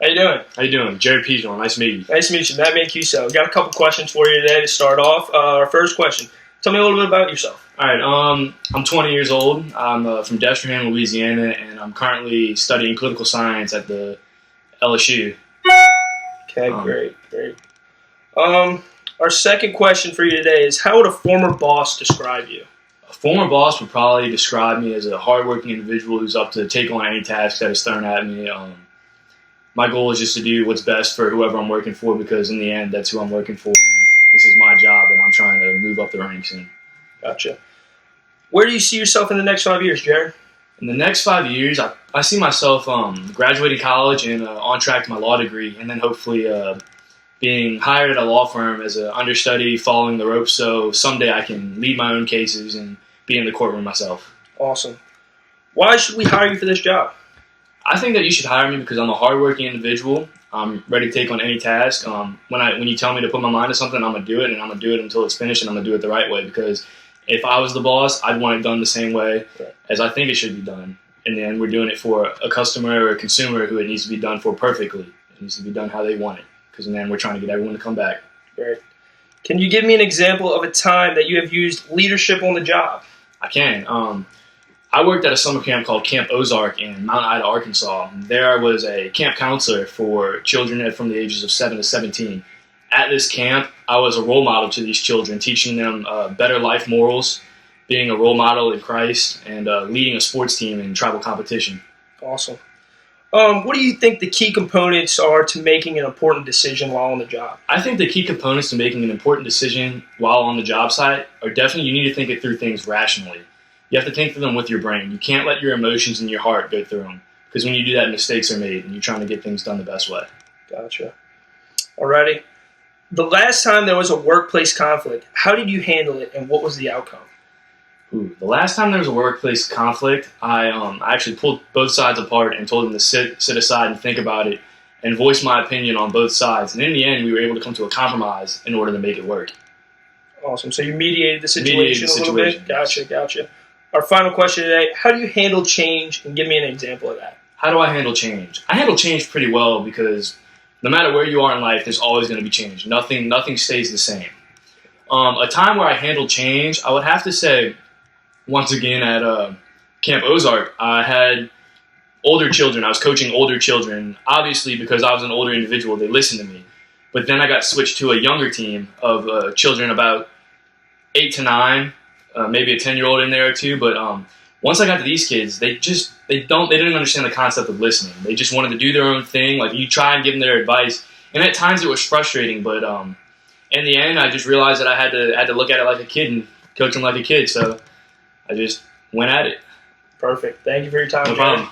How you doing? How you doing? Jared Pigeon. Nice to meet you. Nice to meet you, Matt Mancuso. Got a couple questions for you today to start off. Our first question. Tell me a little bit about yourself. All right. I'm 20 years old. I'm from Destrehan, Louisiana, and I'm currently studying political science at the LSU. Okay, great. Our second question for you today is, how would a former boss describe you? A former boss would probably describe me as a hardworking individual who's up to take on any task that is thrown at me. My goal is just to do what's best for whoever I'm working for, because in the end, that's who I'm working for. And this is my job, and I'm trying to move up the ranks. And Gotcha. Where do you see yourself in the next 5 years, Jared? in the next 5 years, I see myself graduating college and on track to my law degree, and then hopefully being hired at a law firm as an understudy, following the ropes, so someday I can lead my own cases and be in the courtroom myself. Awesome. Why should we hire you for this job? I think that you should hire me because I'm a hardworking individual. I'm ready to take on any task. When you tell me to put my mind to something, I'm going to do it, and I'm going to do it until it's finished, and I'm going to do it the right way, because if I was the boss, I'd want it done the same way as I think it should be done. And then we're doing it for a customer or a consumer who it needs to be done for perfectly. It needs to be done how they want it, because then we're trying to get everyone to come back. Great. Can you give me an example of a time that you have used leadership on the job? I can. I worked at a summer camp called Camp Ozark in Mount Ida, Arkansas. There I was a camp counselor for children from the ages of 7 to 17. At this camp, I was a role model to these children, teaching them better life morals, being a role model in Christ, and leading a sports team in tribal competition. Awesome. What do you think the key components are to making an important decision while on the job? I think the key components to making an important decision while on the job site are definitely, you need to think it through things rationally. You have to think through them with your brain. You can't let your emotions and your heart go through them, because when you do that, mistakes are made, and you're trying to get things done the best way. Gotcha. Alrighty. The last time there was a workplace conflict, how did you handle it, and what was the outcome? The last time there was a workplace conflict, I actually pulled both sides apart and told them to sit aside and think about it and voice my opinion on both sides. And in the end, we were able to come to a compromise in order to make it work. Awesome. So you mediated the situation a little bit? Gotcha. Our final question today, how do you handle change, and give me an example of that? How do I handle change? I handle change pretty well, because no matter where you are in life, there's always going to be change. Nothing stays the same. A time where I handled change, I would have to say, once again at Camp Ozark, I had older children. I was coaching older children. Obviously, because I was an older individual, they listened to me. But then I got switched to a younger team of children about 8 to 9, maybe a 10-year-old in there or two. But once I got to these kids, they didn't understand the concept of listening. They just wanted to do their own thing. Like, you try and give them their advice, and at times it was frustrating. But in the end, I just realized that I had to look at it like a kid and coach them like a kid. So I just went at it. Perfect. Thank you for your time. No problem.